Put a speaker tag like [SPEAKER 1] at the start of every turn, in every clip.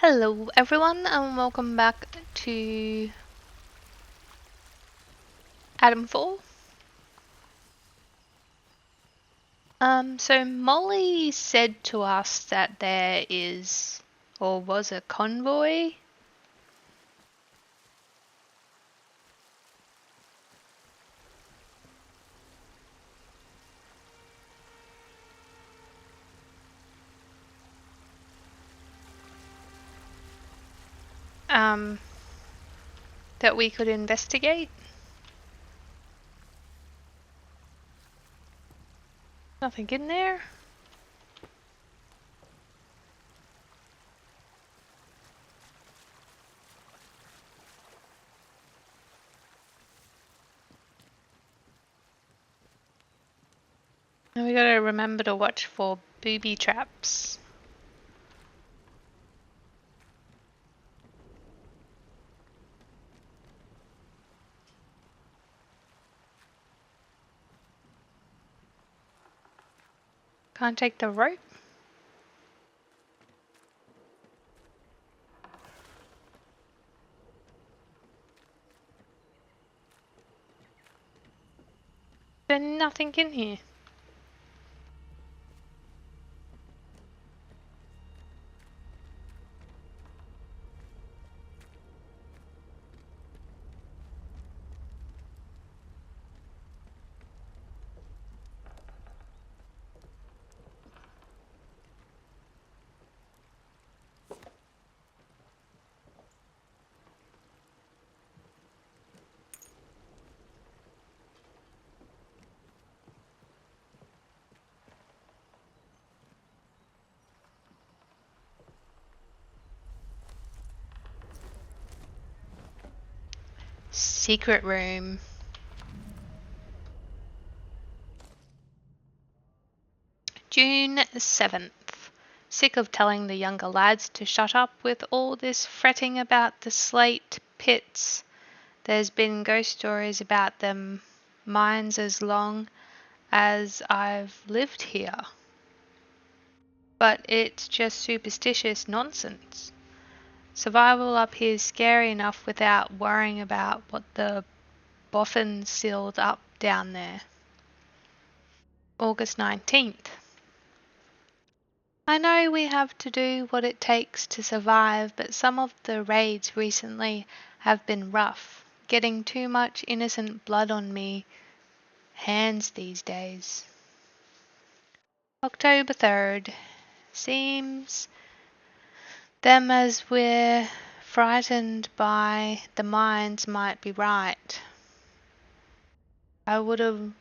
[SPEAKER 1] Hello everyone and welcome back to Atomfall. So Molly said to us that there is or was a convoy. Um, that we could investigate. Nothing in there. And we gotta remember to watch for booby traps. Can't take the rope. There's nothing in here. Secret room. June 7th. Sick of telling the younger lads to shut up with all this fretting about the slate pits. There's been ghost stories about them mines as long as I've lived here. But it's just superstitious nonsense. Survival up here's scary enough without worrying about what the boffins sealed up down there. August 19th. I know we have to do what it takes to survive, but some of the raids recently have been rough. Getting too much innocent blood on me hands these days. October 3rd. Seems them as we're frightened by the mines might be right. I wouldn't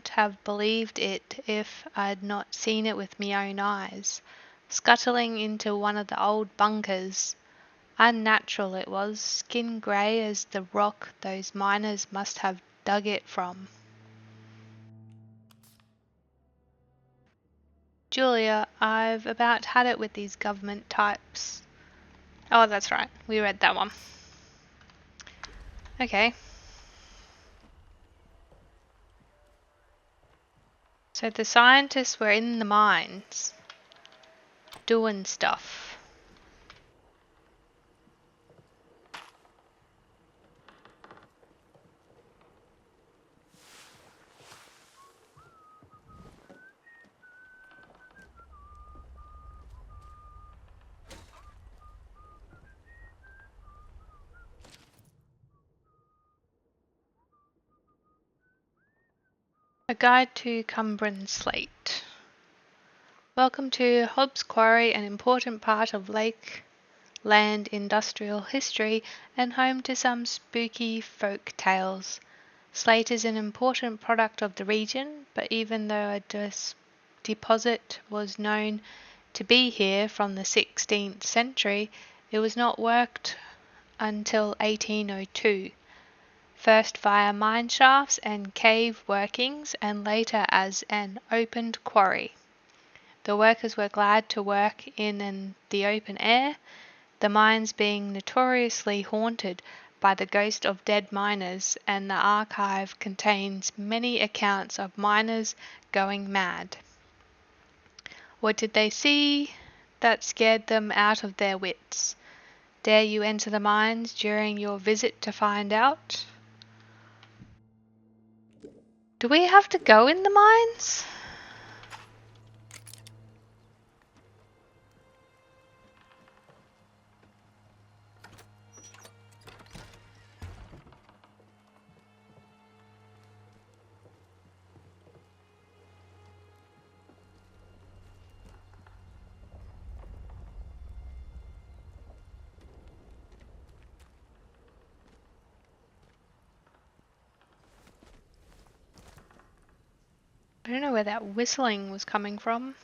[SPEAKER 1] have believed it if I'd not seen it with me own eyes. Scuttling into one of the old bunkers. Unnatural it was, skin grey as the rock those miners must have dug it from. Julia, I've about had it with these government types. Oh, that's right. We read that one. Okay. So the scientists were in the mines doing stuff. A Guide to Cumbran Slate. Welcome to Hobbs Quarry, an important part of Lakeland industrial history and home to some spooky folk tales. Slate is an important product of the region, but even though a deposit was known to be here from the 16th century, it was not worked until 1802. First via mine shafts and cave workings, and later as an opened quarry. The workers were glad to work in the open air, the mines being notoriously haunted by the ghost of dead miners, and the archive contains many accounts of miners going mad. What did they see? that scared them out of their wits. Dare you enter the mines during your visit to find out? Do we have to go in the mines? I don't know where that whistling was coming from.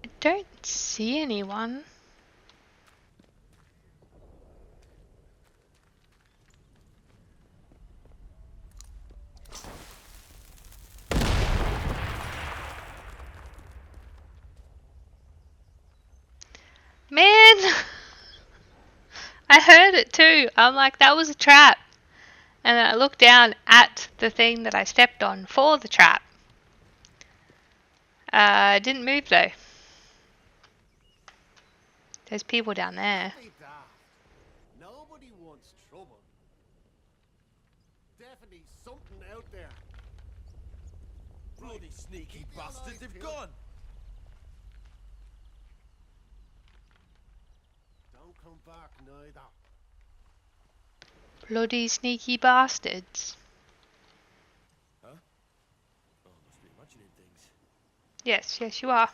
[SPEAKER 1] I don't see anyone. Man! I heard it too. I'm like, that was a trap. And then I looked down at the thing that I stepped on for the trap. It didn't move though. There's people down there.
[SPEAKER 2] Nobody wants trouble. Definitely something out there.
[SPEAKER 3] Bloody sneaky bastards, they've gone!
[SPEAKER 2] Don't come back neither.
[SPEAKER 1] Bloody sneaky bastards.
[SPEAKER 3] Huh? Oh, must be imagining things.
[SPEAKER 1] Yes, yes you are.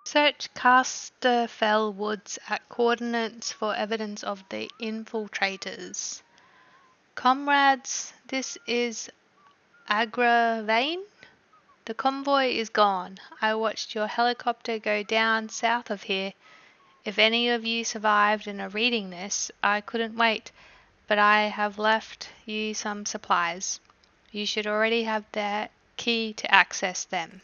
[SPEAKER 1] Search Casterfell Woods at coordinates for evidence of the infiltrators. Comrades, this is Agravane? The convoy is gone. I watched your helicopter go down south of here. If any of you survived and are reading this, I couldn't wait, but I have left you some supplies. You should already have the key to access them.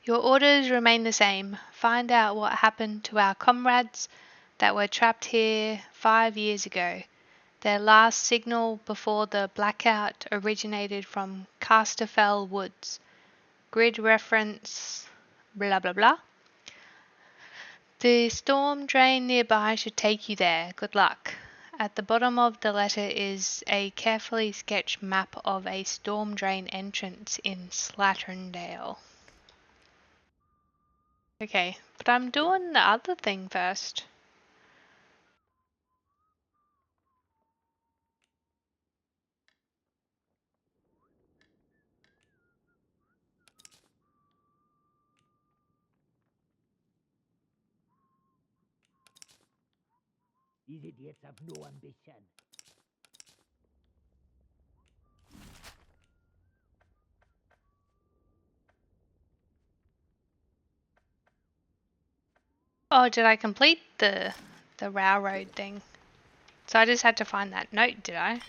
[SPEAKER 1] Your orders remain the same. Find out what happened to our comrades that were trapped here 5 years ago. Their last signal before the blackout originated from Casterfell Woods. Grid reference blah blah blah. The storm drain nearby should take you there. Good luck. At the bottom of the letter is a carefully sketched map of a storm drain entrance in Slatterndale. Okay, but I'm doing the other thing first.
[SPEAKER 4] These idiots have no ambition.
[SPEAKER 1] Oh, did I complete the railroad thing? So I just had to find that note, did I?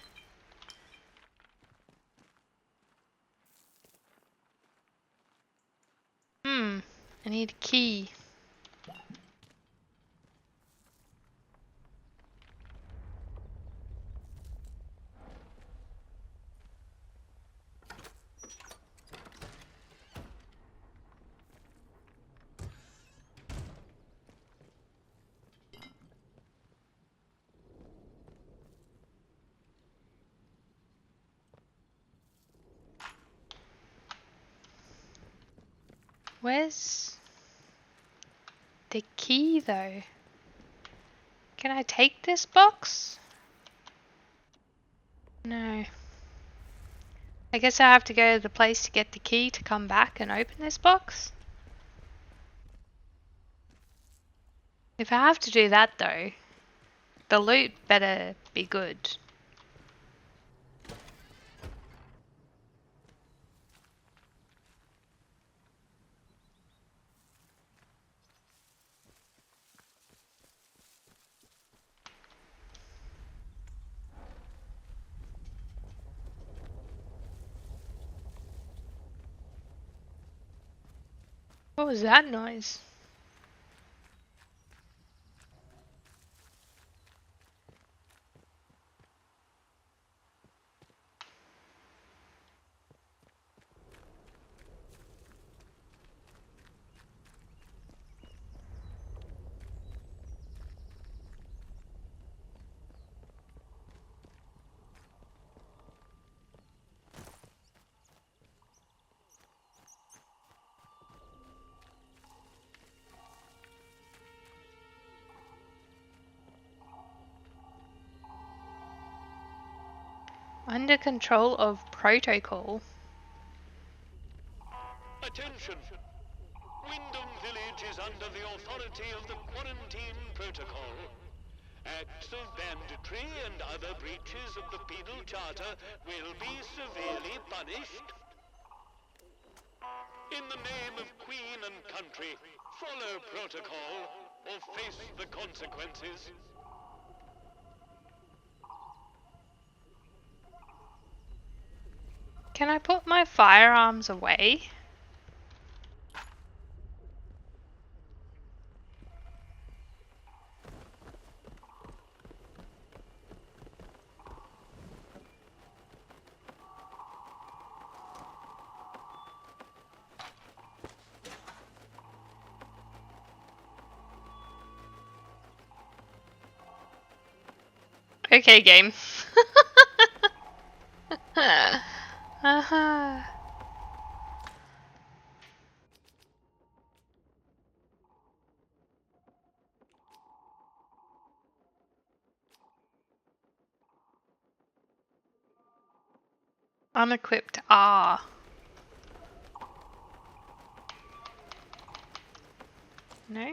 [SPEAKER 1] I need a key. Where's the key though. Can I take this box? No. I guess I have to go to the place to get the key to come back and open this box. If I have to do that though, the loot better be good. What was that noise? Under control of protocol.
[SPEAKER 5] Attention! Wyndham Village is under the authority of the Quarantine Protocol. Acts of banditry and other breaches of the Penal Charter will be severely punished. In the name of Queen and country, follow protocol or face the consequences.
[SPEAKER 1] Can I put my firearms away? Okay, game. Unequipped R. No?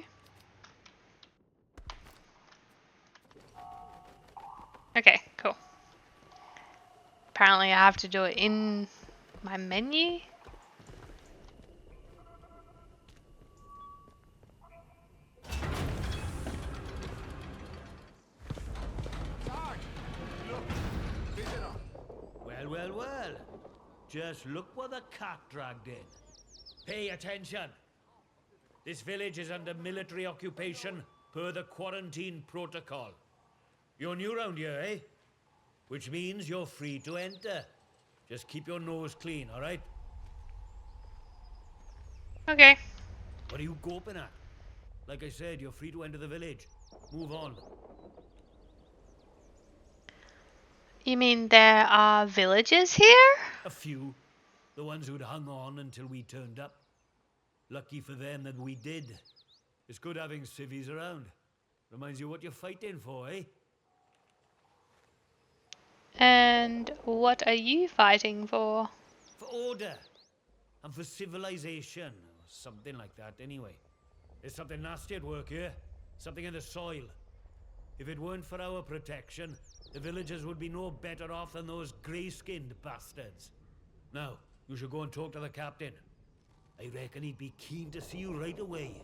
[SPEAKER 1] Okay, cool. Apparently I have to do it in my menu.
[SPEAKER 3] Well. Just look what the cat dragged in. Pay attention. This village is under military occupation per the Quarantine Protocol. You're new round here, eh? Which means you're free to enter. Just keep your nose clean, all right?
[SPEAKER 1] Okay.
[SPEAKER 3] What are you gawping at? Like I said, you're free to enter the village. Move on.
[SPEAKER 1] You mean there are villagers here?
[SPEAKER 3] A few. The ones who'd hung on until we turned up. Lucky for them that we did. It's good having civvies around. Reminds you what you're fighting for, eh?
[SPEAKER 1] And what are you fighting for?
[SPEAKER 3] For order. And for civilization. Or something like that, anyway. There's something nasty at work here. Something in the soil. If it weren't for our protection, the villagers would be no better off than those grey-skinned bastards. Now, you should go and talk to the captain. I reckon he'd be keen to see you right away.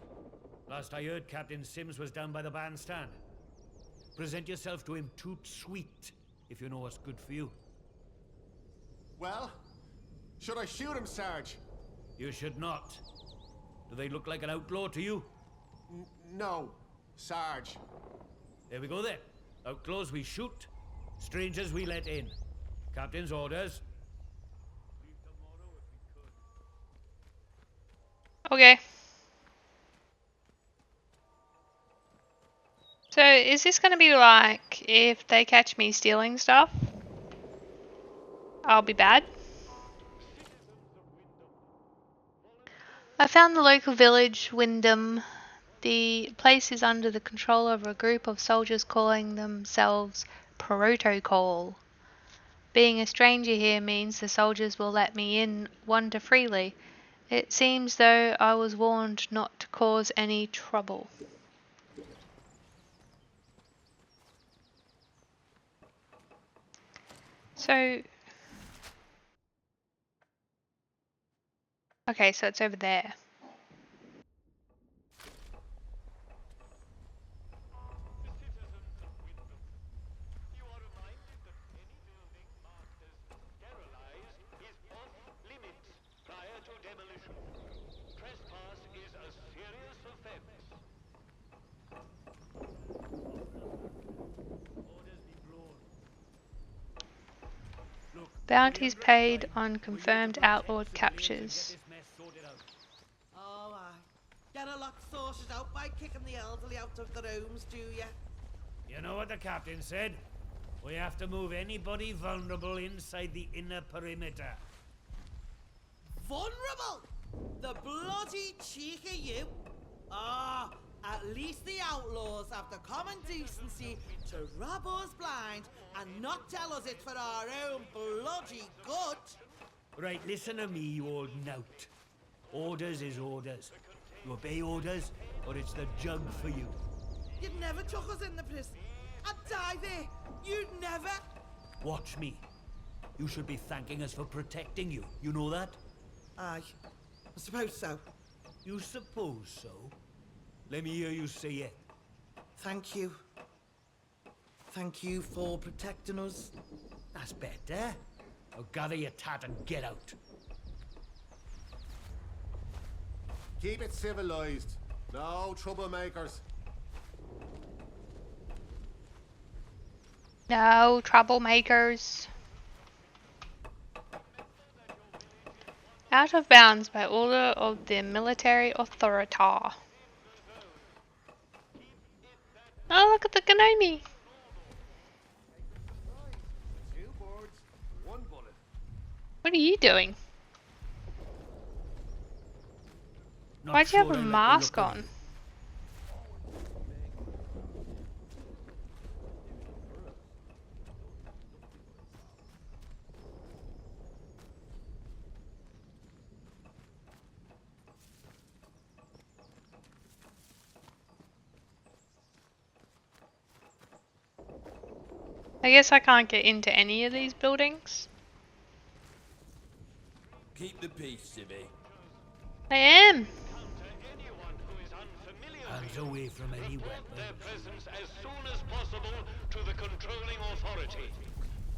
[SPEAKER 3] Last I heard, Captain Sims was down by the bandstand. Present yourself to him toot sweet, if you know what's good for you.
[SPEAKER 2] Well, should I shoot him, Sarge?
[SPEAKER 3] You should not. Do they look like an outlaw to you?
[SPEAKER 2] No, Sarge.
[SPEAKER 3] There we go then. Outlaws we shoot, strangers we let in. Captain's orders. Leave tomorrow if we could.
[SPEAKER 1] Okay. So is this going to be like if they catch me stealing stuff, I'll be bad? I found the local village, Wyndham. The place is under the control of a group of soldiers calling themselves Protocol. Being a stranger here means the soldiers will let me in wander freely. It seems though I was warned not to cause any trouble. So, okay, so it's over there.
[SPEAKER 5] You are reminded that any building marked as sterilized is off limits prior to demolition. Trespass is a serious offense.
[SPEAKER 3] Orders be blown. Look,
[SPEAKER 1] Bounties
[SPEAKER 3] put it
[SPEAKER 1] paid
[SPEAKER 3] understand,
[SPEAKER 1] on
[SPEAKER 3] we're here to
[SPEAKER 1] confirmed
[SPEAKER 3] protect
[SPEAKER 1] outlawed
[SPEAKER 3] civilians and get
[SPEAKER 1] captures.
[SPEAKER 3] this mess sorted out.
[SPEAKER 6] Oh, aye. Get a lot sorted out by kicking the elderly out of their homes, do ya?
[SPEAKER 3] You know what the captain said? We have to move anybody vulnerable inside the inner perimeter.
[SPEAKER 6] Vulnerable! The bloody cheek of you! Ah, at least the outlaws have the common decency to rob us blind and not tell us it's for our own bloody good.
[SPEAKER 3] Right, listen to me, you old knout. Orders is orders. You obey orders, or it's the jug for you.
[SPEAKER 6] You'd never took us in the prison. I'd die there. You'd never.
[SPEAKER 3] Watch me. You should be thanking us for protecting you. You know that?
[SPEAKER 6] Aye, I suppose so.
[SPEAKER 3] You suppose so? Let me hear you say it.
[SPEAKER 6] Thank you. Thank you for protecting us.
[SPEAKER 3] That's better. Now gather your tat and get out.
[SPEAKER 2] Keep it civilized. No troublemakers.
[SPEAKER 1] No troublemakers. Out of bounds by order of the military authority. Oh, look at the Gnome.
[SPEAKER 2] Two birds, one bullet.
[SPEAKER 1] What are you doing?
[SPEAKER 3] Not
[SPEAKER 1] Why'd you have
[SPEAKER 3] sure
[SPEAKER 1] a
[SPEAKER 3] I like the
[SPEAKER 1] mask
[SPEAKER 3] look of
[SPEAKER 1] on?
[SPEAKER 3] you.
[SPEAKER 1] I guess I can't get into any of these buildings.
[SPEAKER 7] Keep the peace, Civvy.
[SPEAKER 1] I am.
[SPEAKER 5] Encounter anyone who is unfamiliar
[SPEAKER 3] Hands
[SPEAKER 5] to you.
[SPEAKER 3] away from any
[SPEAKER 5] Report their
[SPEAKER 3] weapons.
[SPEAKER 5] presence as soon as possible to the controlling authority.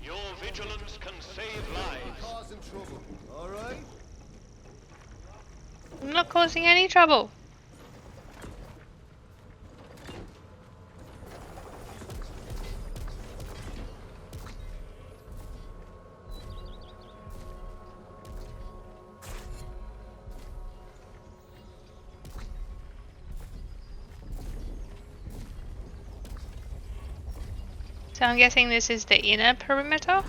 [SPEAKER 5] Your vigilance can save lives.
[SPEAKER 2] Causing trouble. All right?
[SPEAKER 1] I'm not causing any trouble. So I'm guessing this is the inner perimeter?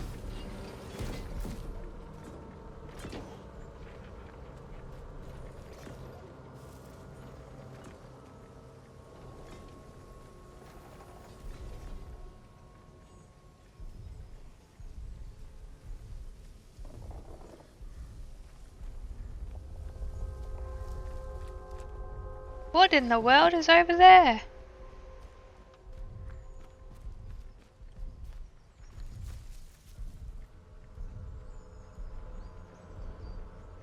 [SPEAKER 1] What in the world is over there?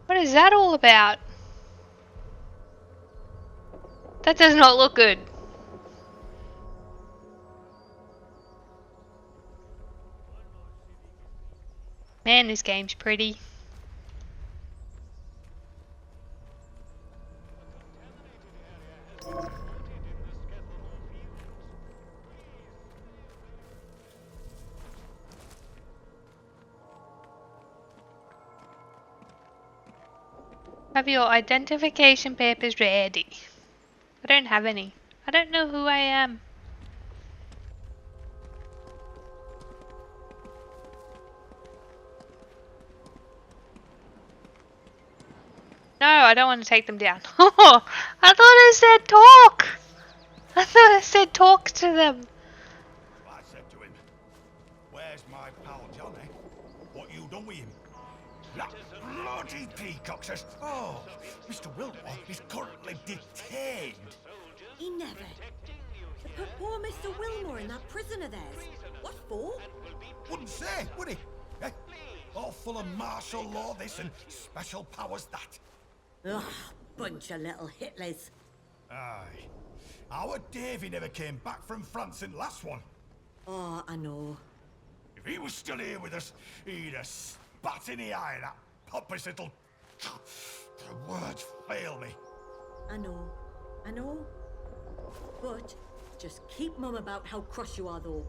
[SPEAKER 1] What is that all about? That does not look good. Man, this game's pretty. Have your identification papers ready. I don't have any. I don't know who I am. No, I don't want to take them down. I thought it said talk! to talk to them.
[SPEAKER 8] I said to him, "Where's my pal Johnny? What you done with him?" That bloody peacock says, "Oh, Mr. Wilmore is currently detained."
[SPEAKER 9] He never. They put poor Mr. Wilmore in that prison of theirs. What for?
[SPEAKER 8] Wouldn't say, would he? Eh? All full of martial law this and special powers that.
[SPEAKER 9] Ugh, bunch of little Hitlers.
[SPEAKER 8] Aye. Our Davy never came back from France in last one.
[SPEAKER 9] Oh, I know.
[SPEAKER 8] If he was still here with us, he'd have spat in the eye, that pompous little... The words fail me.
[SPEAKER 9] I know. But just keep mum about how cross you are, though.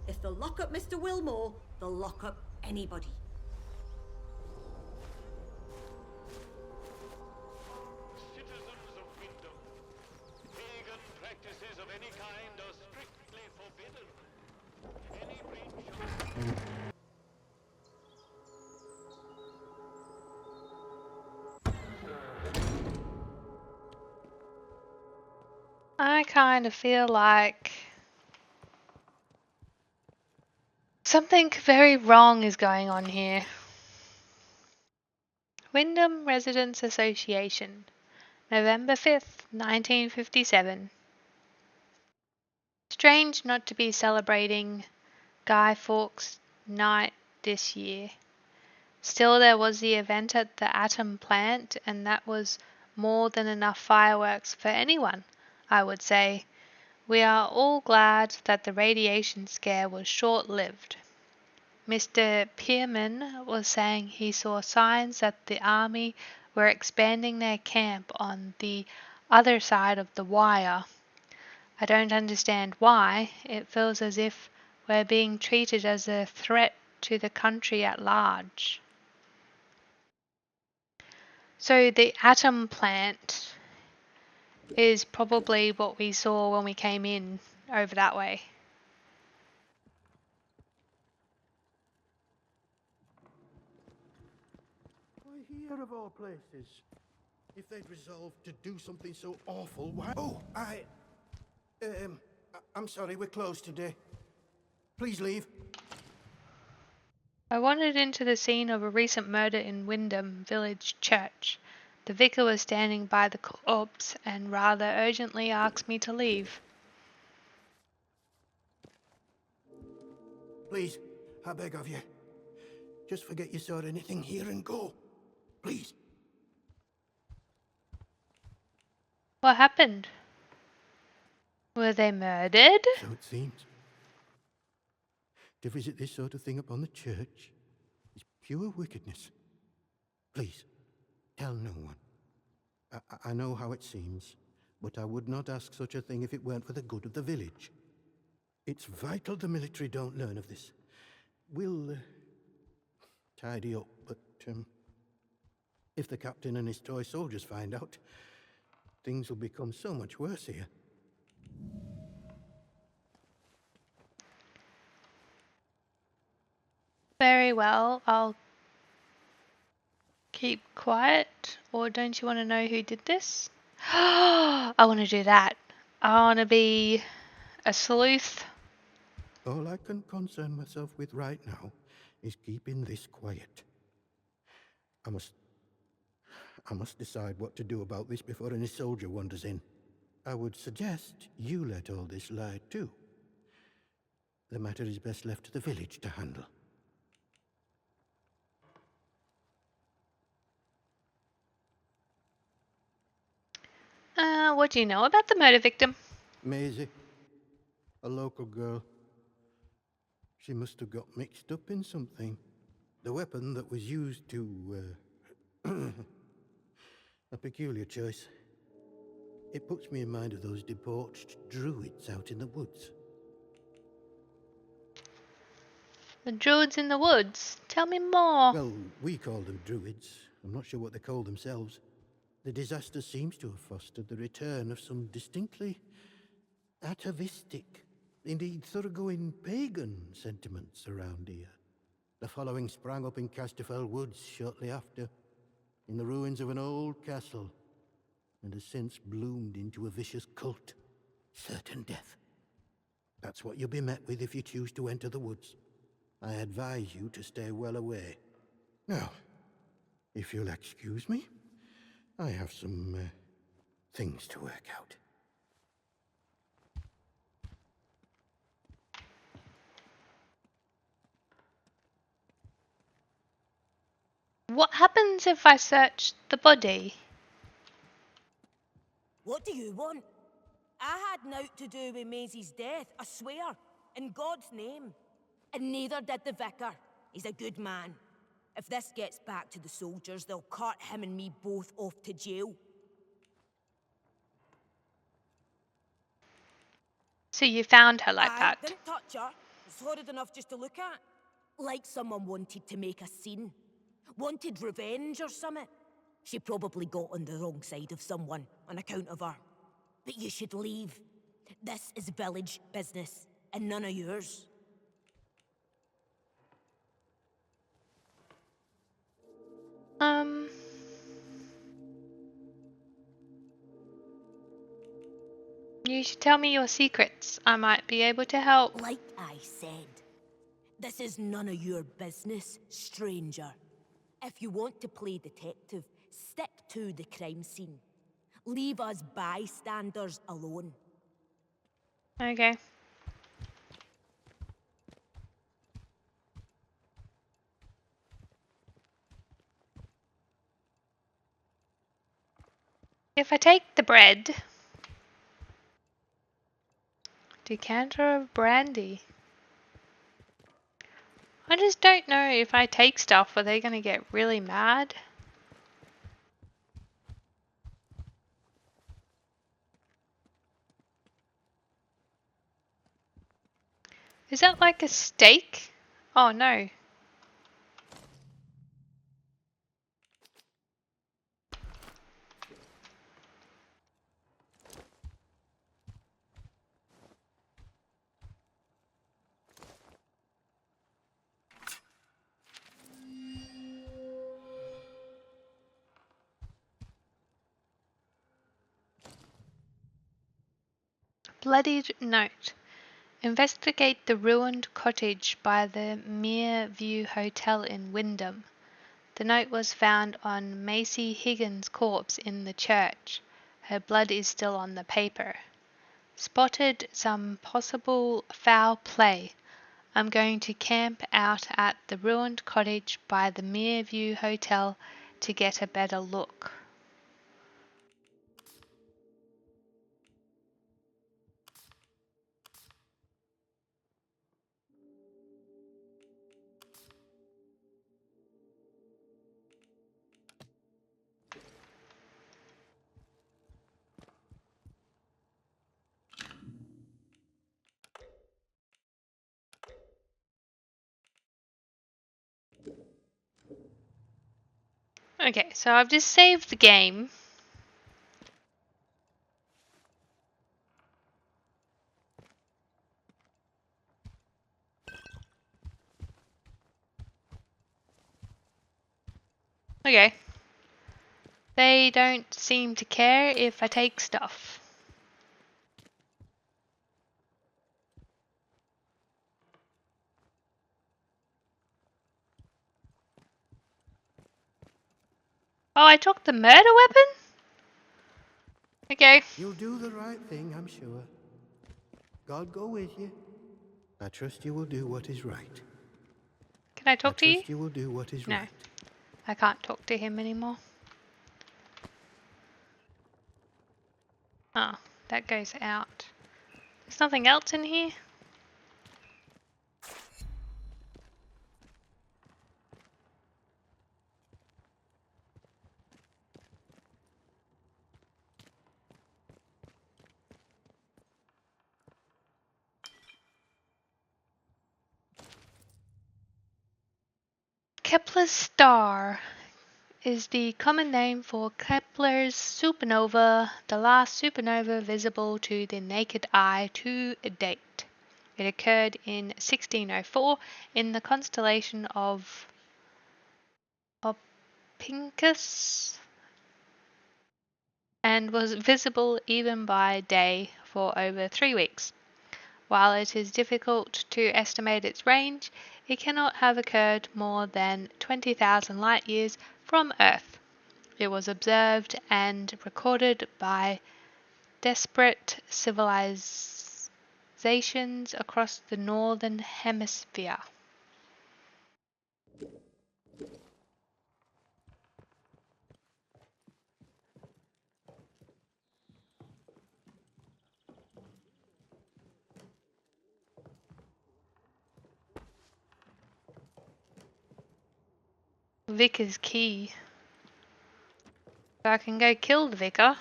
[SPEAKER 9] If they'll lock up Mr. Wilmore, they'll lock up anybody.
[SPEAKER 5] Citizens of Wyndham, pagan practices of any kind are strictly forbidden. Any breach of...
[SPEAKER 1] I kind of feel like something very wrong is going on here. Wyndham Residents Association, November 5th, 1957. Strange not to be celebrating Guy Fawkes' night this year. Still, there was the event at the Atom plant, and that was more than enough fireworks for anyone, I would say. We are all glad that the radiation scare was short-lived. Mr. Pierman was saying he saw signs that the army were expanding their camp on the other side of the wire. I don't understand why. It feels as if we're being treated as a threat to the country at large. So the atom plant is probably what we saw when we came in over that way.
[SPEAKER 2] Why here of all places? If they'd resolved to do something so awful, why... Oh, I'm sorry, we're closed today. Please leave.
[SPEAKER 1] I wandered into the scene of a recent murder in Wyndham Village Church. The vicar was standing by the corpse and rather urgently asked me to leave.
[SPEAKER 2] Please, I beg of you. Just forget you saw anything here and go. Please.
[SPEAKER 1] What happened? Were they murdered?
[SPEAKER 2] So it seems. To visit this sort of thing upon the church is pure wickedness. Please, tell no one. I know how it seems, but I would not ask such a thing if it weren't for the good of the village. It's vital the military don't learn of this. We'll tidy up, but if the captain and his toy soldiers find out, things will become so much worse here.
[SPEAKER 1] Very well, I'll keep quiet. Or don't you want to know who did this? I want to do that. I want to be a sleuth.
[SPEAKER 2] All I can concern myself with right now is keeping this quiet. I must decide what to do about this before any soldier wanders in. I would suggest you let all this lie too. The matter is best left to the village to handle.
[SPEAKER 1] What do you know about the murder victim?
[SPEAKER 2] Maisie, a local girl. She must have got mixed up in something. The weapon that was used to, a peculiar choice. It puts me in mind of those debauched druids out in the woods.
[SPEAKER 1] The druids in the woods? Tell me more.
[SPEAKER 2] Well, we call them druids. I'm not sure what they call themselves. The disaster seems to have fostered the return of some distinctly atavistic, indeed thoroughgoing pagan sentiments around here. The following sprang up in Casterfell Woods shortly after, in the ruins of an old castle, and has since bloomed into a vicious cult, certain death. That's what you'll be met with if you choose to enter the woods. I advise you to stay well away. Now, if you'll excuse me, I have some things to work out.
[SPEAKER 1] What happens if I search the body?
[SPEAKER 10] What do you want? I had naught to do with Maisie's death, I swear, in God's name. And neither did the vicar. He's a good man. If this gets back to the soldiers, they'll cart him and me both off to jail.
[SPEAKER 1] So you found her like
[SPEAKER 10] I
[SPEAKER 1] that?
[SPEAKER 10] didn't touch her. It's horrid enough just to look at. Like someone wanted to make a scene. Wanted revenge or something. She probably got on the wrong side of someone on account of her. But you should leave. This is village business, and none of yours.
[SPEAKER 1] You should tell me your secrets. I might be able to help.
[SPEAKER 10] Like I said, this is none of your business, stranger. If you want to play detective, stick to the crime scene. Leave us bystanders alone.
[SPEAKER 1] Okay. If I take the bread, decanter of brandy. I just don't know if I take stuff, are they going to get really mad? Is that like a steak? Oh no. Bloodied note. Investigate the ruined cottage by the Mere View Hotel in Wyndham. The note was found on Macy Higgins' corpse in the church. Her blood is still on the paper. Spotted some possible foul play. I'm going to camp out at the ruined cottage by the Mere View Hotel to get a better look. Okay, so I've just saved the game. Okay. They don't seem to care if I take stuff. Oh, I took the murder weapon? Okay.
[SPEAKER 2] You'll do the right thing, I'm sure. God go with you. I trust you will do what is right.
[SPEAKER 1] Can I
[SPEAKER 2] I
[SPEAKER 1] talk to you?
[SPEAKER 2] trust you will do what is
[SPEAKER 1] No.
[SPEAKER 2] right.
[SPEAKER 1] I can't talk to him anymore. Oh, that goes out. There's nothing else in here? Kepler's star is the common name for Kepler's supernova, the last supernova visible to the naked eye to date. It occurred in 1604 in the constellation of Ophiuchus and was visible even by day for over 3 weeks. While it is difficult to estimate its range, it cannot have occurred more than 20,000 light years from Earth. It was observed and recorded by disparate civilizations across the northern hemisphere. Vicar's key. So I can go kill the vicar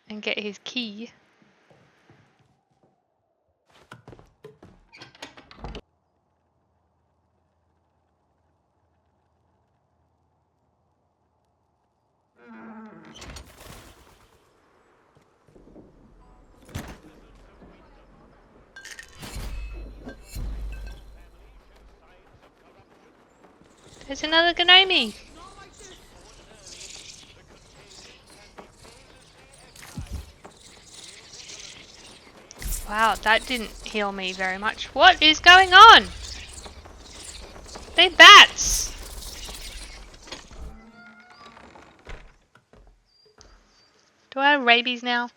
[SPEAKER 1] and get his key. There's another Gnome! Wow, that didn't heal me very much. What is going on? They bats! Do I have rabies now?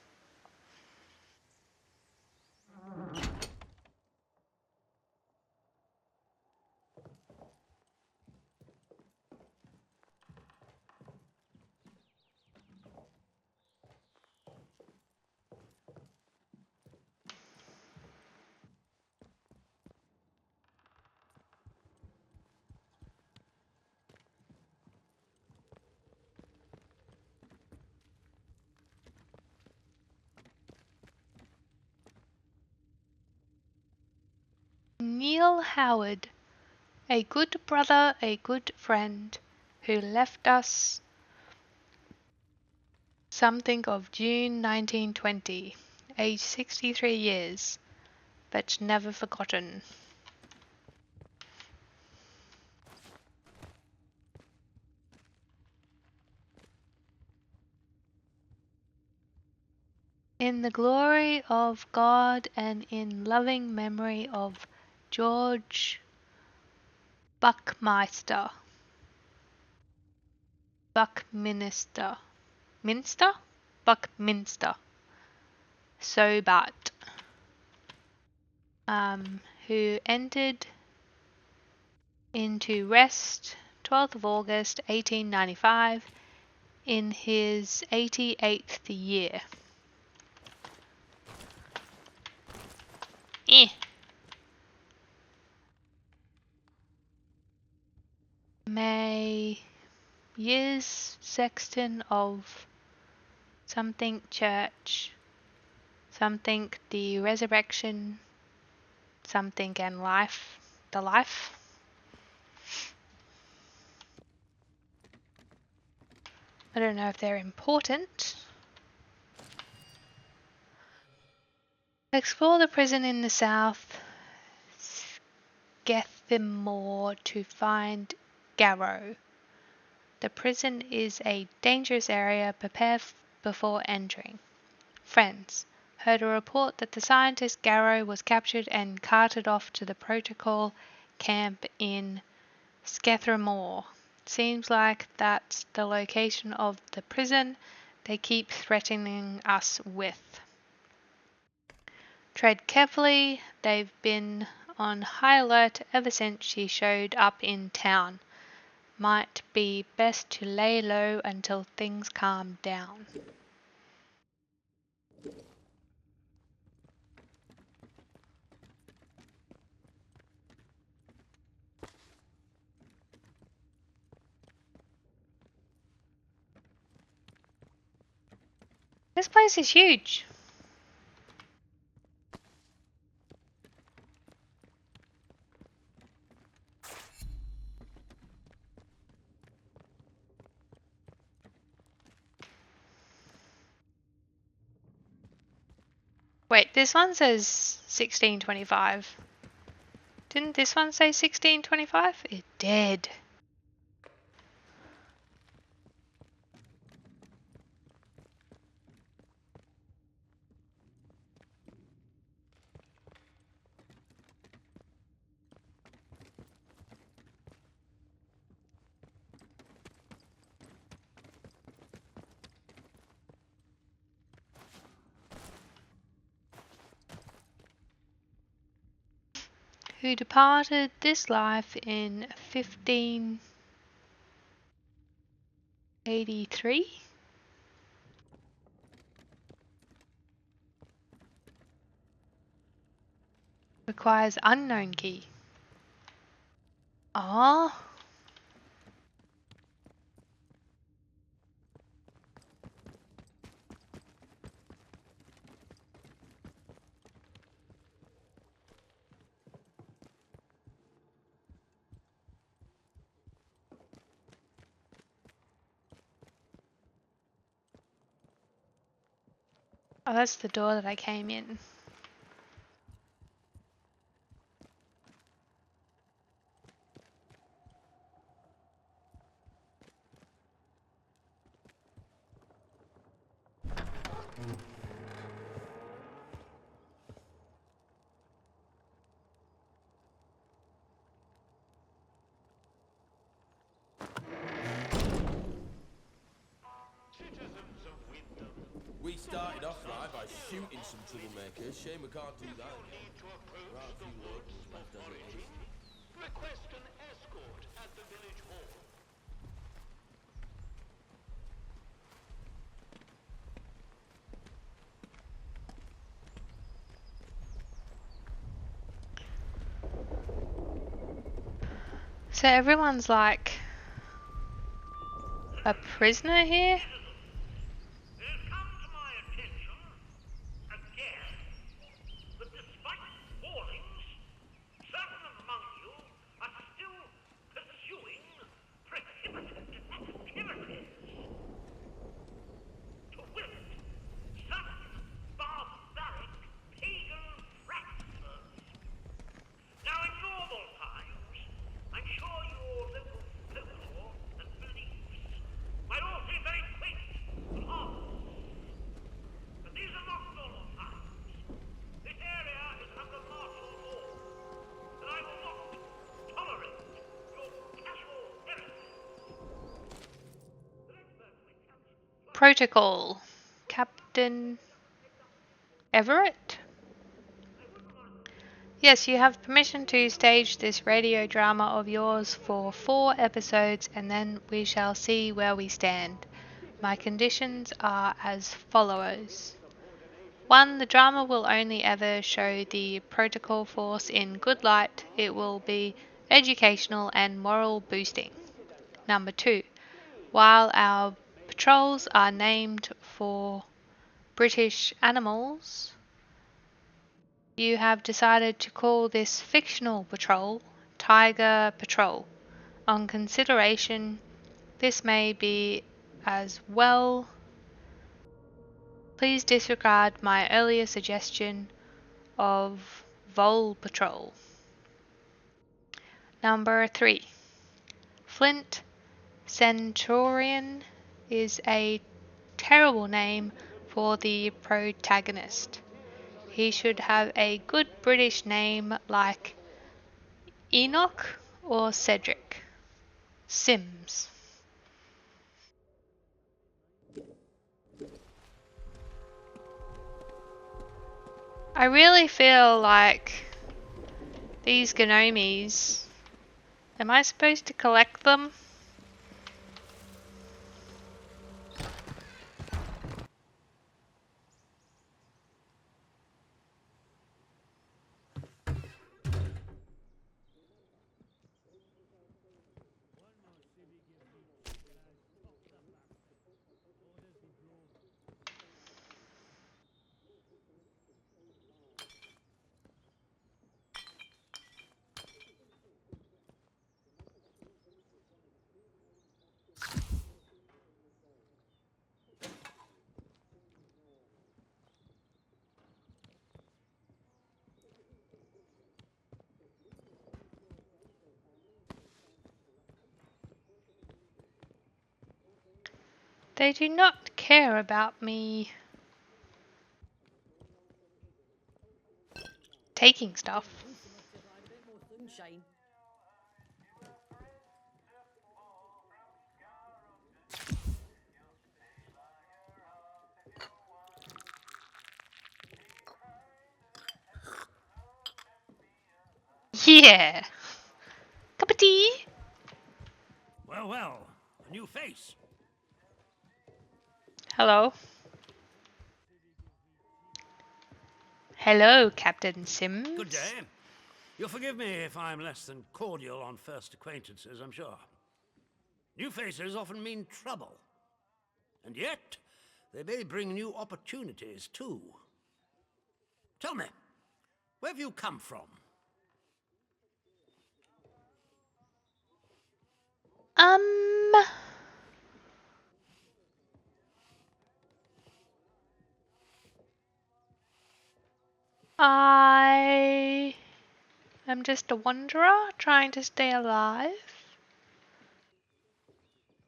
[SPEAKER 1] Neil Howard, a good brother, a good friend, who left us something of June 1920, aged 63 years, but never forgotten. In the glory of God and in loving memory of George Buckminster. Buckminster. Sobat. Who entered into rest 12th of August 1895 in his 88th year. May years sexton of something church, something the resurrection, something and life, the life. I don't know if they're important. Explore the prison in the south, Skethimore to find Garrow. The prison is a dangerous area. Prepare before entering. Friends. Heard a report that the scientist Garrow was captured and carted off to the protocol camp in Skethimore. Seems like that's the location of the prison they keep threatening us with. Tread carefully. They've been on high alert ever since she showed up in town. Might be best to lay low until things calm down. This place is huge. Wait, this one says 1625. Didn't this one say 1625? It did. who departed this life in 1583. Requires unknown key. Oh. Oh, that's the door that I came in.
[SPEAKER 7] We started off right by shooting some troublemakers. Shame we can't do that. Right, a few locals left as it is.
[SPEAKER 5] Request an escort at the village hall.
[SPEAKER 1] So everyone's like a prisoner here? Protocol. Captain Everett? Yes, you have permission to stage this radio drama of yours for 4 episodes and then we shall see where we stand. My conditions are as follows. 1. The drama will only ever show the protocol force in good light. It will be educational and moral boosting. Number 2. While our patrols are named for British animals, you have decided to call this fictional patrol Tiger Patrol. On consideration, this may be as well. Please disregard my earlier suggestion of Vole Patrol. Number 3. Flint Centurion is a terrible name for the protagonist. He should have a good British name like Enoch or Cedric. Sims. I really feel like these Gnomies, am I supposed to collect them? They do not care about me taking stuff. Yeah. Cup of tea?
[SPEAKER 3] Well, well, a new face.
[SPEAKER 1] Hello. Hello, Captain Sims.
[SPEAKER 3] Good day. You'll forgive me if I'm less than cordial on first acquaintances, I'm sure. New faces often mean trouble. And yet, they may bring new opportunities, too. Tell me, where have you come from?
[SPEAKER 1] I am just a wanderer trying to stay alive.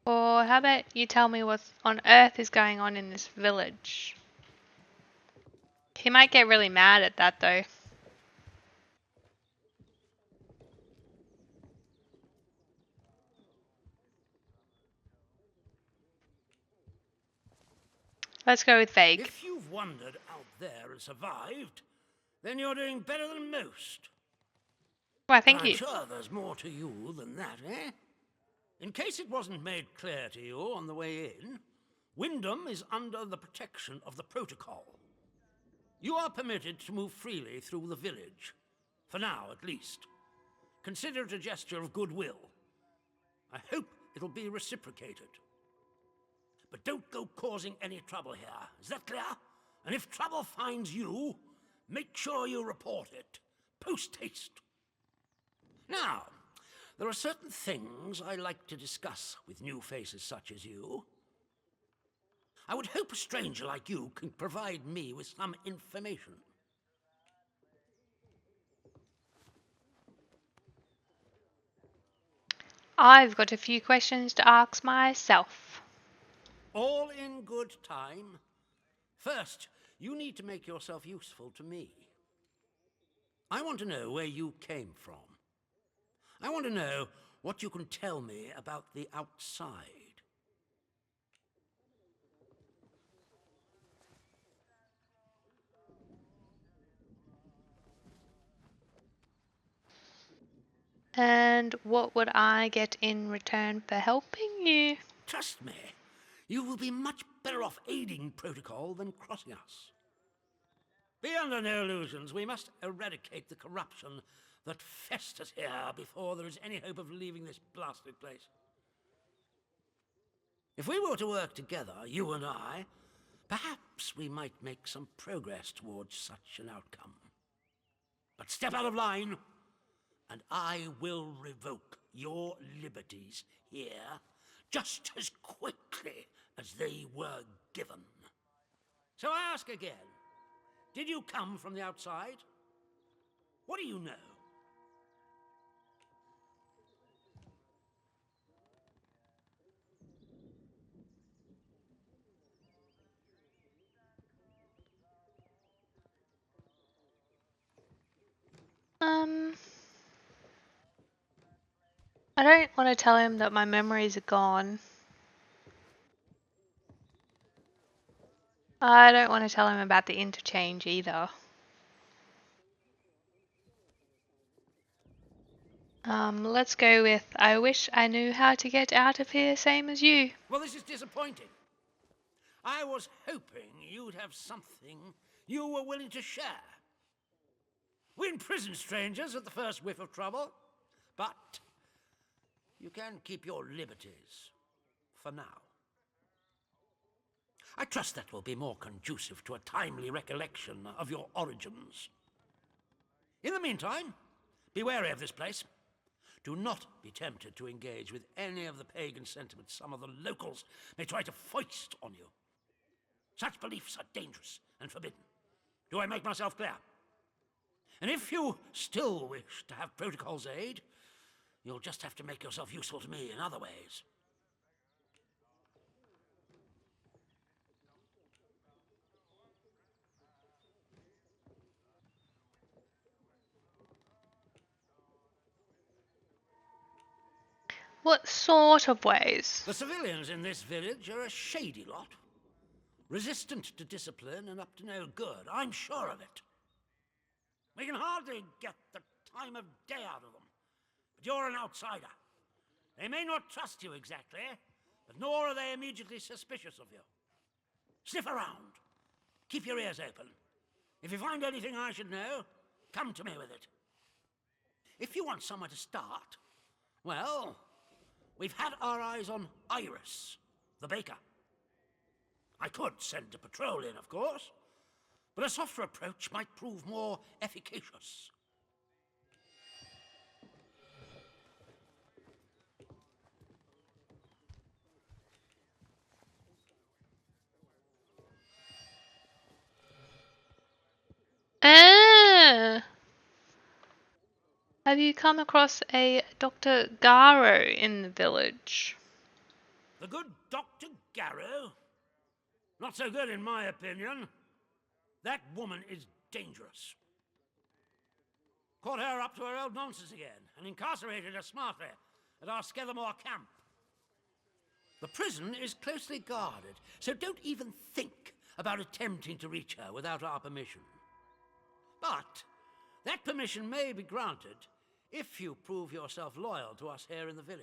[SPEAKER 1] Or how about you tell me what on earth is going on in this village? He might get really mad at that though. Let's go with vague.
[SPEAKER 3] If you've wandered out there and survived, then you're doing better than most.
[SPEAKER 1] Why, thank
[SPEAKER 3] But
[SPEAKER 1] you.
[SPEAKER 3] I'm sure there's more to you than that, eh? In case it wasn't made clear to you on the way in, Wyndham is under the protection of the protocol. You are permitted to move freely through the village. For now, at least. Consider it a gesture of goodwill. I hope it'll be reciprocated. But don't go causing any trouble here. Is that clear? And if trouble finds you, make sure you report it. Post haste. Now, there are certain things I like to discuss with new faces such as you. I would hope a stranger like you can provide me with some information.
[SPEAKER 1] I've got a few questions to ask myself.
[SPEAKER 3] All in good time. First, you need to make yourself useful to me. I want to know where you came from. I want to know what you can tell me about the outside.
[SPEAKER 1] And what would I get in return for helping you?
[SPEAKER 3] Trust me, you will be much better off aiding protocol than crossing us. Be under no illusions. We must eradicate the corruption that festers here before there is any hope of leaving this blasted place. If we were to work together, you and I, perhaps we might make some progress towards such an outcome. But step out of line, and I will revoke your liberties here just as quickly as they were given. So I ask again, did you come from the outside? What do you know?
[SPEAKER 1] I don't want to tell him that my memories are gone. I don't want to tell him about the interchange either. Let's go with, I wish I knew how to get out of here, same as you.
[SPEAKER 3] Well, this is disappointing. I was hoping you'd have something you were willing to share. We imprison strangers at the first whiff of trouble, but you can keep your liberties for now. I trust that will be more conducive to a timely recollection of your origins. In the meantime, be wary of this place. Do not be tempted to engage with any of the pagan sentiments some of the locals may try to foist on you. Such beliefs are dangerous and forbidden. Do I make myself clear? And if you still wish to have protocol's aid, you'll just have to make yourself useful to me in other ways.
[SPEAKER 1] What sort of ways?
[SPEAKER 3] The civilians in this village are a shady lot. Resistant to discipline and up to no good. I'm sure of it. We can hardly get the time of day out of them. But you're an outsider. They may not trust you exactly, but nor are they immediately suspicious of you. Sniff around. Keep your ears open. If you find anything I should know, come to me with it. If you want somewhere to start, well, we've had our eyes on Iris, the baker. I could send a patrol in, of course, but a softer approach might prove more efficacious.
[SPEAKER 1] Ah! Have you come across a Dr. Garrow in the village?
[SPEAKER 3] The good Dr. Garrow? Not so good, in my opinion. That woman is dangerous. Caught her up to her old nonsense again and incarcerated her smartly at our Skethermore camp. The prison is closely guarded, so don't even think about attempting to reach her without our permission. But that permission may be granted if you prove yourself loyal to us here in the village.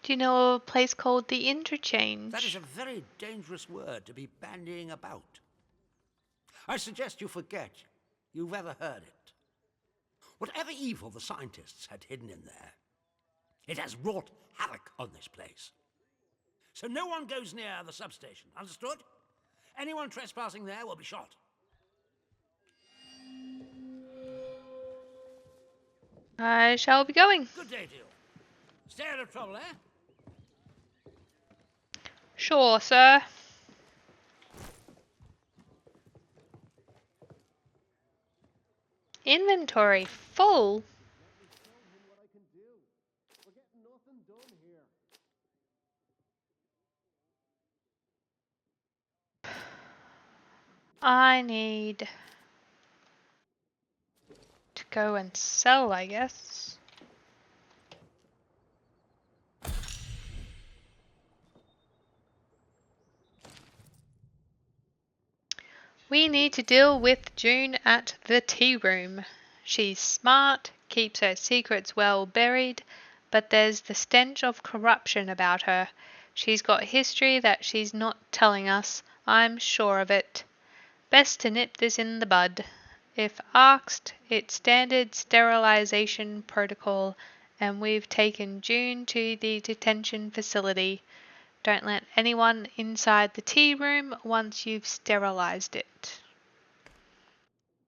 [SPEAKER 1] Do you know a place called the Interchange?
[SPEAKER 3] That is a very dangerous word to be bandying about. I suggest you forget you've ever heard it. Whatever evil the scientists had hidden in there, it has wrought havoc on this place. So no one goes near the substation, understood? Anyone trespassing there will be shot.
[SPEAKER 1] I shall be going.
[SPEAKER 3] Good day to you. Stay out of trouble, eh?
[SPEAKER 1] Sure, sir. Inventory full. I need to go and sell, I guess. We need to deal with June at the tea room. She's smart, keeps her secrets well buried, but there's the stench of corruption about her. She's got history that she's not telling us, I'm sure of it. Best to nip this in the bud. If asked, it's standard sterilization protocol, and we've taken June to the detention facility. Don't let anyone inside the tea room once you've sterilized it.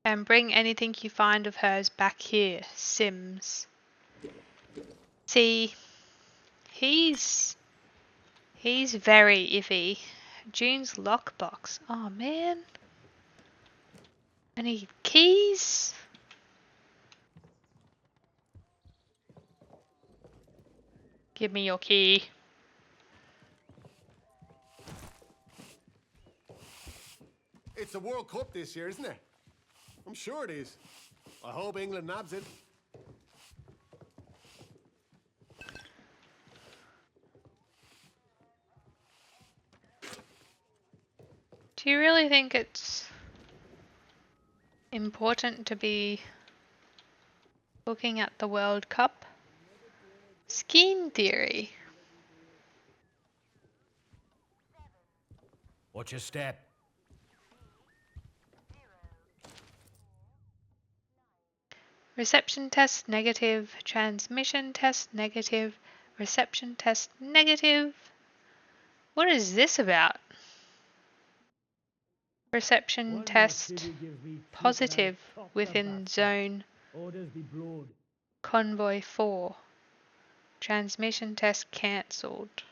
[SPEAKER 1] And bring anything you find of hers back here, Sims. See, he's very iffy. June's lockbox. Oh man. Any keys? Give me your key.
[SPEAKER 11] It's the World Cup this year, isn't it? I'm sure it is. I hope England nabs it.
[SPEAKER 1] Do you really think it's important to be looking at the World Cup? Scheme theory.
[SPEAKER 3] Watch your step.
[SPEAKER 1] Reception test negative. Transmission test negative. Reception test negative. What is this about? Reception test positive within zone. Convoy 4. Transmission test cancelled.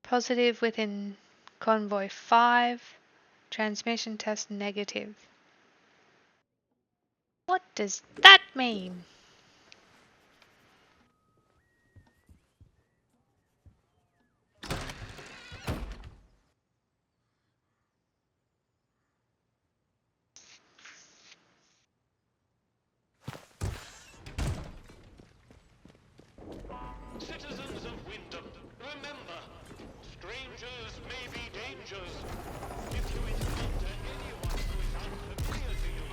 [SPEAKER 1] Positive within convoy 5. Transmission test negative. What does that mean?
[SPEAKER 5] Citizens of Wyndham soldiers. If you encounter anyone who is unfamiliar to you,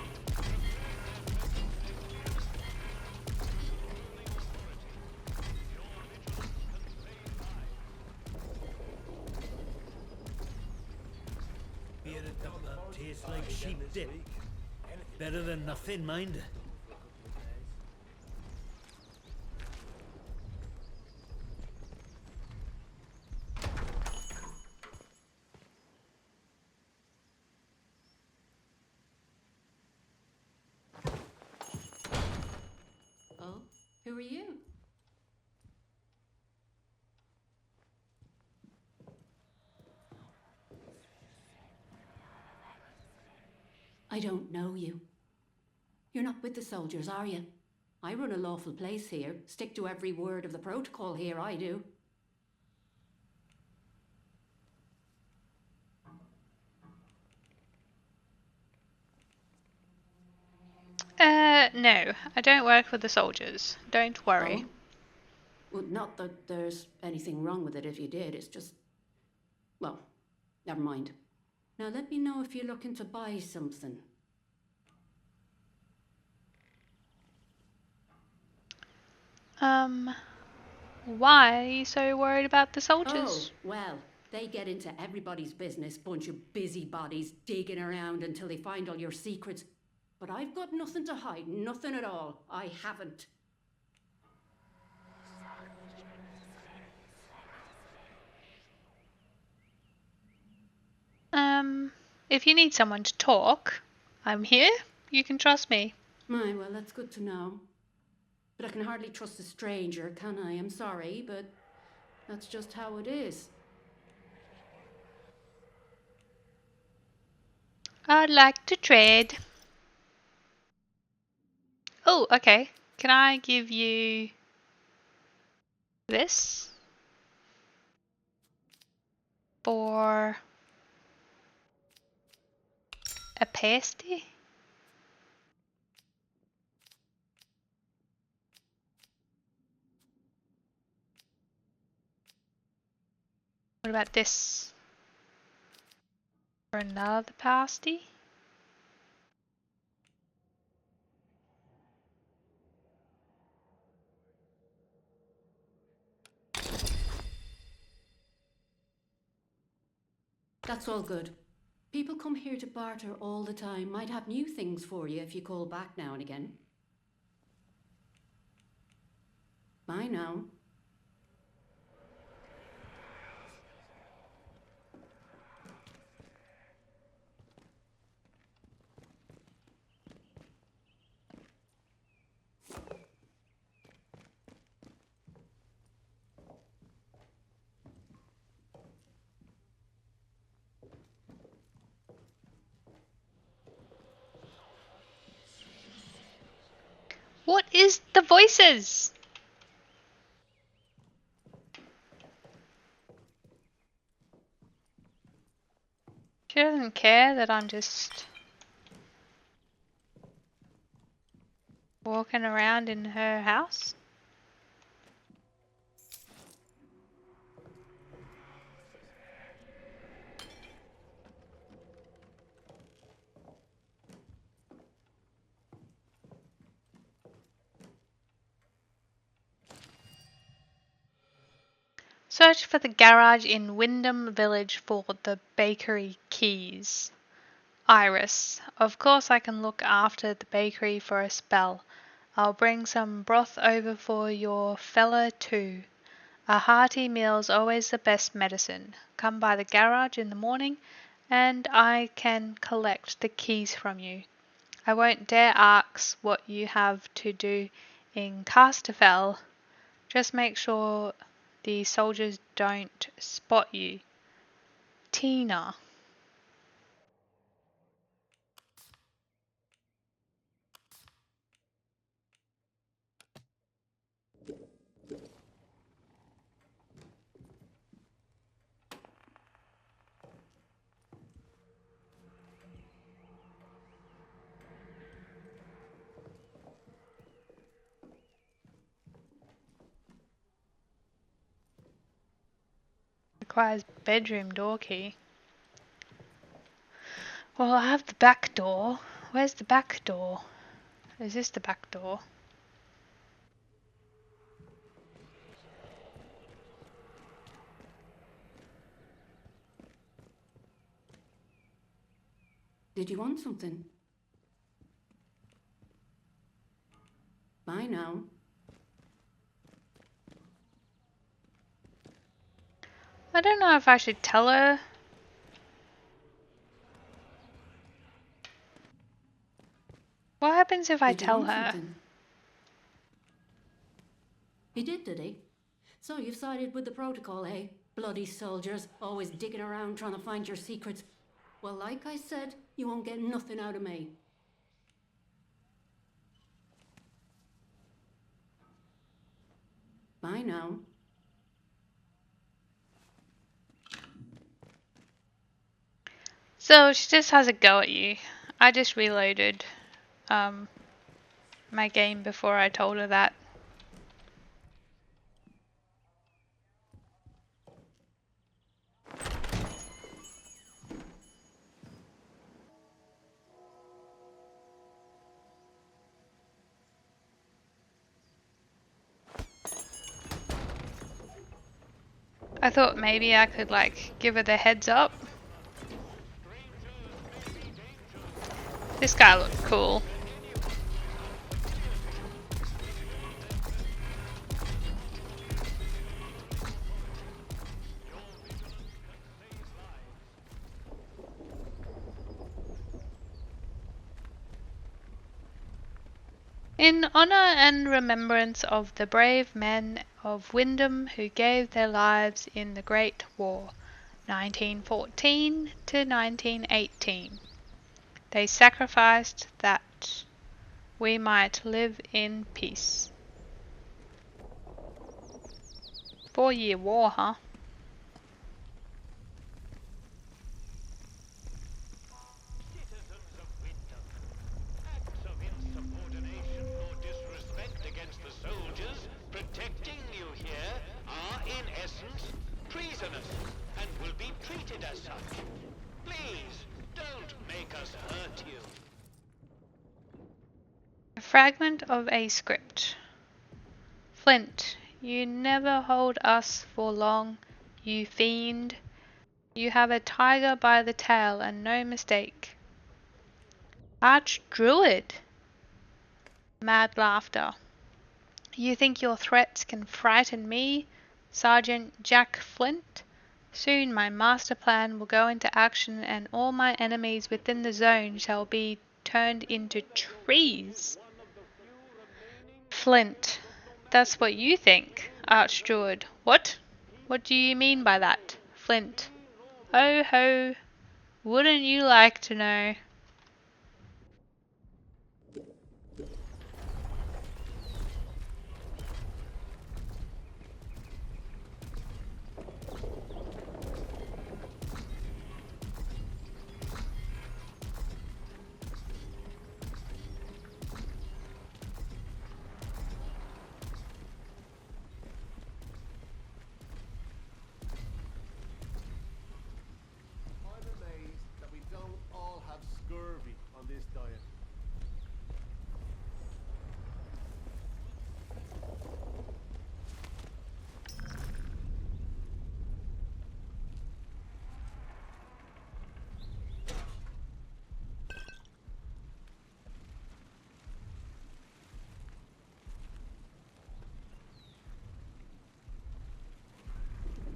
[SPEAKER 3] Beer at the pub tastes like sheep dip. Better than nothing, mind.
[SPEAKER 12] Oh, who are you? I don't know you. You're not with the soldiers, are you? I run a lawful place here. Stick to every word of the protocol here, I do.
[SPEAKER 1] No, I don't work with the soldiers. Don't worry.
[SPEAKER 12] Oh? Well, not that there's anything wrong with it if you did, it's just... Well, never mind. Now let me know if you're looking to buy something.
[SPEAKER 1] Why are you so worried about the
[SPEAKER 12] Oh,
[SPEAKER 1] soldiers?
[SPEAKER 12] well, they get into everybody's business, bunch of busybodies digging around until they find all your secrets. But I've got nothing to hide, nothing at all. I haven't.
[SPEAKER 1] If you need someone to talk, I'm here. You can trust me.
[SPEAKER 12] My, well, that's good to know. But I can hardly trust a stranger, can I? I'm sorry, but that's just how it is.
[SPEAKER 1] I'd like to trade. Oh, okay. Can I give you this for a pasty? What about this for another pasty?
[SPEAKER 12] That's all good. People come here to barter all the time. Might have new things for you if you call back now and again. Bye now.
[SPEAKER 1] What is the voices? She doesn't care that I'm just walking around in her house. Search for the garage in Wyndham Village for the bakery keys. Iris. Of course I can look after the bakery for a spell. I'll bring some broth over for your fella too. A hearty meal's always the best medicine. Come by the garage in the morning and I can collect the keys from you. I won't dare ask what you have to do in Casterfell. Just make sure the soldiers don't spot you. Tina. Requires bedroom door key. Well, I have the back door. Where's the back door? Is this the back door?
[SPEAKER 12] Did you want something? Bye now.
[SPEAKER 1] I don't know if I should tell her. What happens if I
[SPEAKER 12] Did you
[SPEAKER 1] tell
[SPEAKER 12] want
[SPEAKER 1] her?
[SPEAKER 12] something? He did he? So you've sided with the protocol, eh? Bloody soldiers, always digging around trying to find your secrets. Well, like I said, you won't get nothing out of me. Bye now.
[SPEAKER 1] So she just has a go at you. I just reloaded my game before I told her that. I thought maybe I could like give her the heads up. This guy looked cool. In honor and remembrance of the brave men of Wyndham who gave their lives in the Great War, 1914 to 1918. They sacrificed that we might live in peace. 4-year war, huh?
[SPEAKER 5] Citizens of Wyndham, acts of insubordination or disrespect against the soldiers protecting you here are in essence treasonous and will be treated as such. Please, don't make us hurt you.
[SPEAKER 1] A fragment of a script. Flint, you never hold us for long, you fiend. You have a tiger by the tail and no mistake. Archdruid! Mad laughter. You think your threats can frighten me, Sergeant Jack Flint? Soon my master plan will go into action and all my enemies within the zone shall be turned into trees. Flint. That's what you think, Archdruid. What? What do you mean by that, Flint? Oh ho, wouldn't you like to know?
[SPEAKER 11] I'm amazed that we don't all have scurvy on this diet.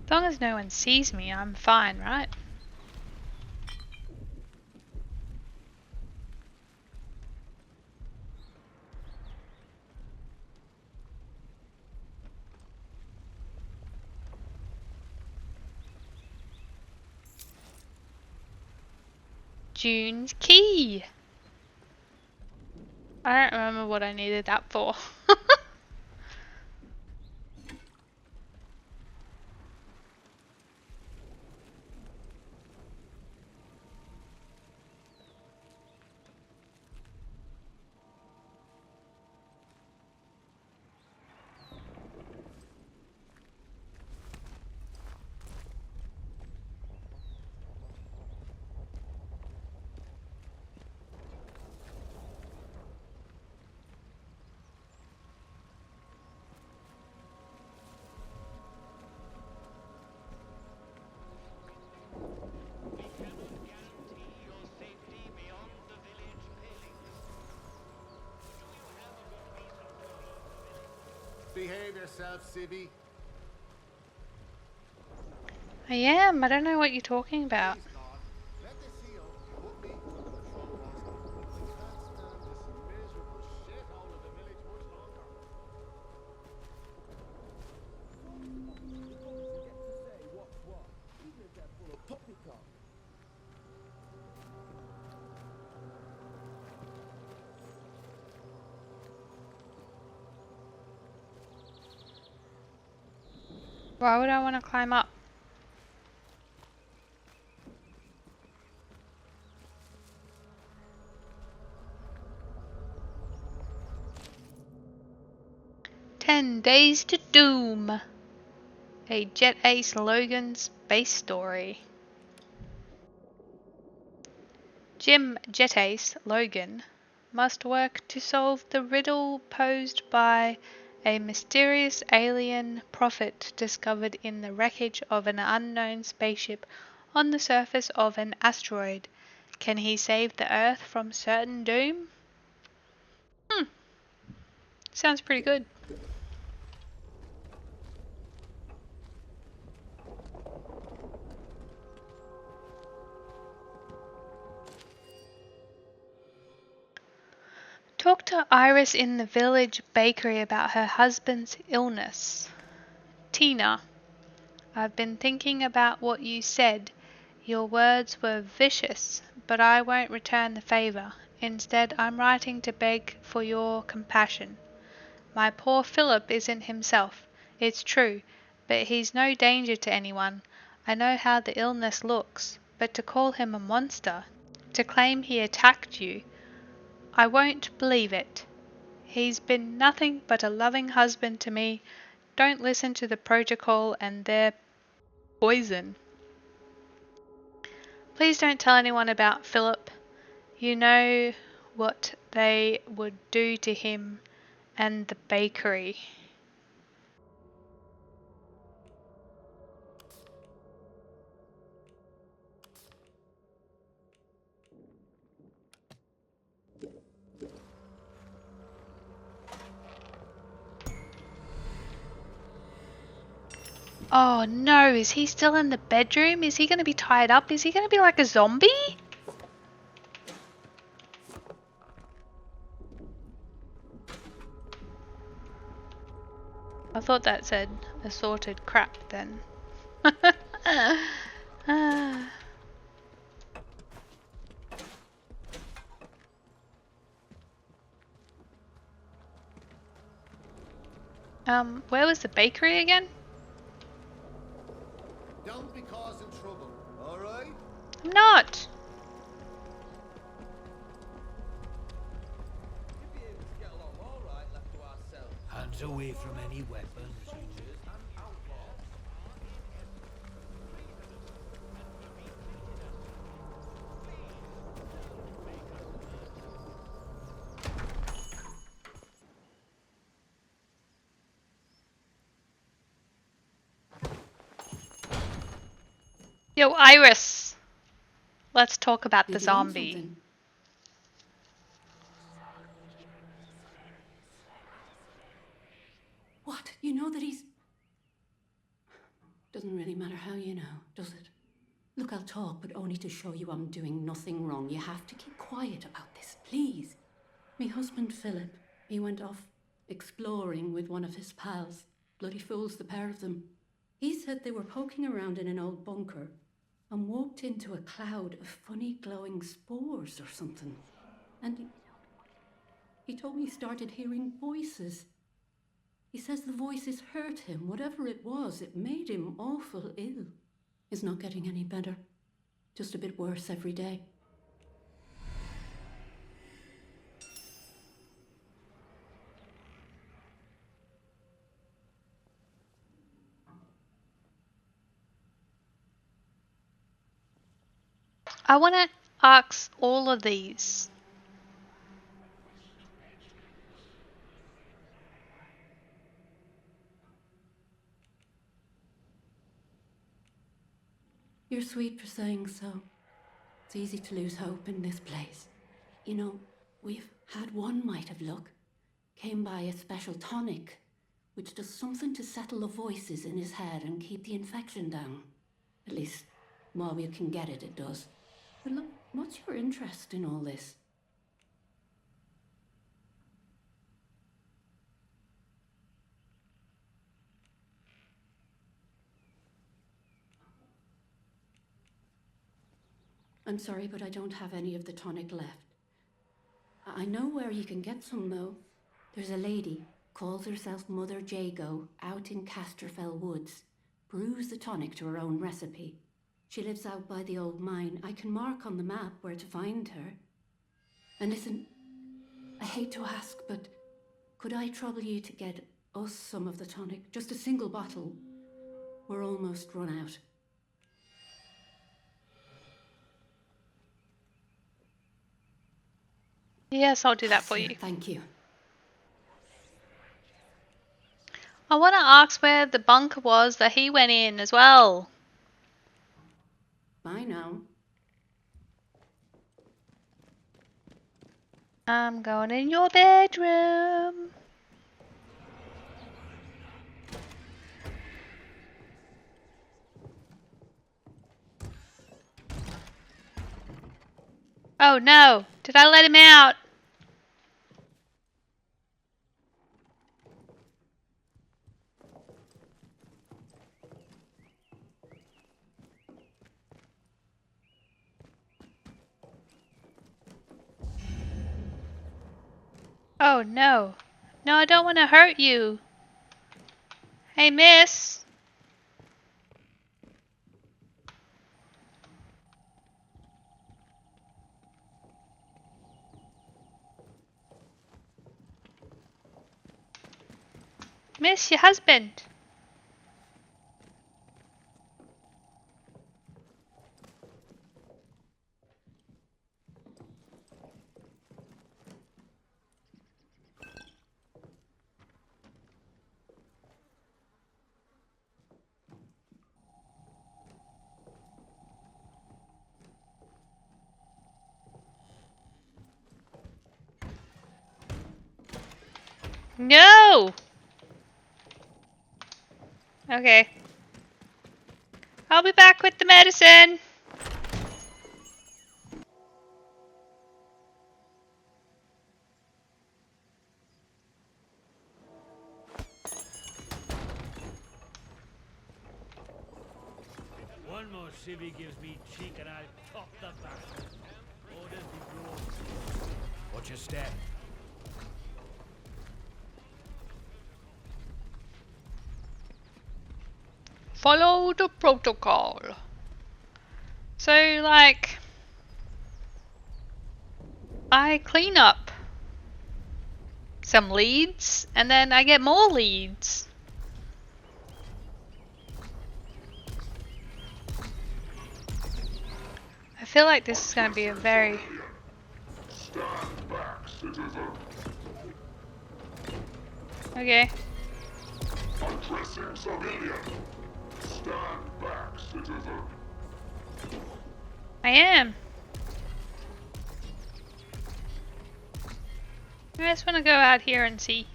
[SPEAKER 1] As long as no one sees me, I'm fine, right? June's key! I don't remember what I needed that for.
[SPEAKER 11] yourself, civvy.
[SPEAKER 1] I am. I don't know what you're talking about.
[SPEAKER 11] Please, God, let the seal put me out of trouble. I can't stand this miserable shithole of the village much longer.
[SPEAKER 1] Why would I want to climb up? "10 Days to Doom", a Jet Ace Logan's base story. Jim Jet Ace Logan must work to solve the riddle posed by a mysterious alien prophet discovered in the wreckage of an unknown spaceship on the surface of an asteroid. Can he save the Earth from certain doom? Sounds pretty good. Talk to Iris in the village bakery about her husband's illness. Tina, I've been thinking about what you said. Your words were vicious, but I won't return the favor. Instead, I'm writing to beg for your compassion. My poor Philip isn't himself, it's true, but he's no danger to anyone. I know how the illness looks, but to call him a monster, to claim he attacked you, I won't believe it. He's been nothing but a loving husband to me. Don't listen to the protocol and their poison. Please don't tell anyone about Philip. You know what they would do to him and the bakery. Oh no, is he still in the bedroom? Is he going to be tied up? Is he going to be like a zombie? I thought that said assorted crap then. Where was the bakery again?
[SPEAKER 11] Don't be causing trouble, alright?
[SPEAKER 1] I'm not.
[SPEAKER 3] Hands away from any weapons.
[SPEAKER 1] Yo, Iris. Let's talk about the
[SPEAKER 12] Did you want
[SPEAKER 1] zombie.
[SPEAKER 12] something? What? You know that he's... Doesn't really matter how you know, does it? Look, I'll talk, but only to show you I'm doing nothing wrong. You have to keep quiet about this, please. Me husband, Philip, he went off exploring with one of his pals. Bloody fools, the pair of them. He said they were poking around in an old bunker and walked into a cloud of funny glowing spores or something. And he told me he started hearing voices. He says the voices hurt him. Whatever it was, it made him awful ill. He's not getting any better. Just a bit worse every day.
[SPEAKER 1] I want to ask all of these.
[SPEAKER 12] You're sweet for saying so. It's easy to lose hope in this place. You know, we've had one mite of luck. Came by a special tonic which does something to settle the voices in his head and keep the infection down. At least, while we can get it, it does. But look, what's your interest in all this? I'm sorry, but I don't have any of the tonic left. I know where you can get some, though. There's a lady, calls herself Mother Jago, out in Casterfell Woods. Brews the tonic to her own recipe. She lives out by the old mine. I can mark on the map where to find her. And listen, I hate to ask, but could I trouble you to get us some of the tonic? Just a single bottle. We're almost run out.
[SPEAKER 1] Yes, I'll do that for you.
[SPEAKER 12] Thank you.
[SPEAKER 1] I want to ask where the bunker was that he went in as well.
[SPEAKER 12] Bye now.
[SPEAKER 1] I'm going in your bedroom. Oh no, did I let him out? Oh no. No, I don't want to hurt you. Hey, miss. Miss, your husband. No! Okay. I'll be back with the medicine.
[SPEAKER 3] One more civvy gives me cheek and I'll top the bastard. Orders be broad. Watch your step.
[SPEAKER 1] Follow the protocol. So, like, I clean up some leads and then I get more leads. I feel like this is going to be a very...
[SPEAKER 13] Stand back, citizen.
[SPEAKER 1] Okay.
[SPEAKER 13] Addressing civilian. Stand back, citizen.
[SPEAKER 1] I am. I just want to go out here and see.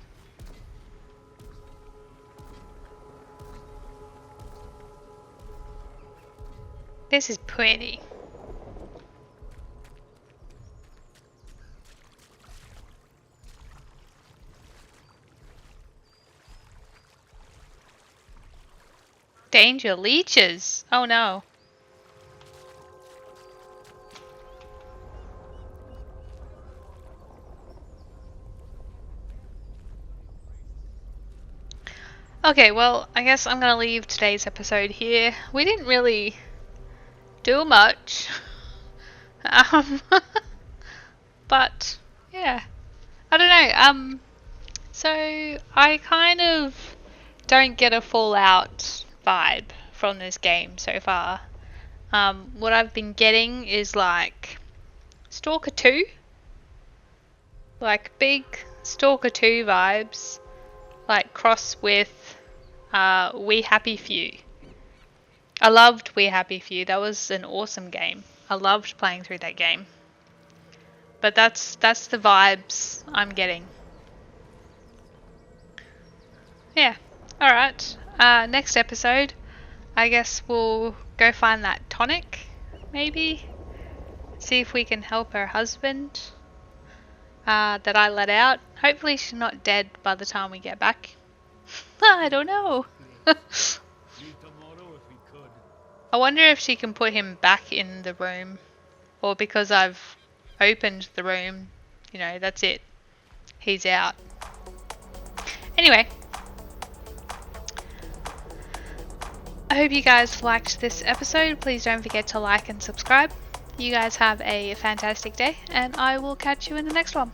[SPEAKER 1] This is pretty. Danger leeches. Oh no. Okay, well, I guess I'm gonna leave today's episode here. We didn't really do much. Um, but yeah, I don't know. So I kind of don't get a Fallout vibe from this game so far. What I've been getting is like Stalker 2, like big Stalker 2 vibes, like cross with We Happy Few. I loved We Happy Few. That was an awesome game. I loved playing through that game. But that's the vibes I'm getting. Yeah. Alright. Next episode, I guess we'll go find that tonic, maybe? See if we can help her husband that I let out. Hopefully she's not dead by the time we get back. I don't know. I wonder if she can put him back in the room, or because I've opened the room, you know, that's it. He's out. Anyway, I hope you guys liked this episode. Please don't forget to like and subscribe. You guys have a fantastic day, and I will catch you in the next one.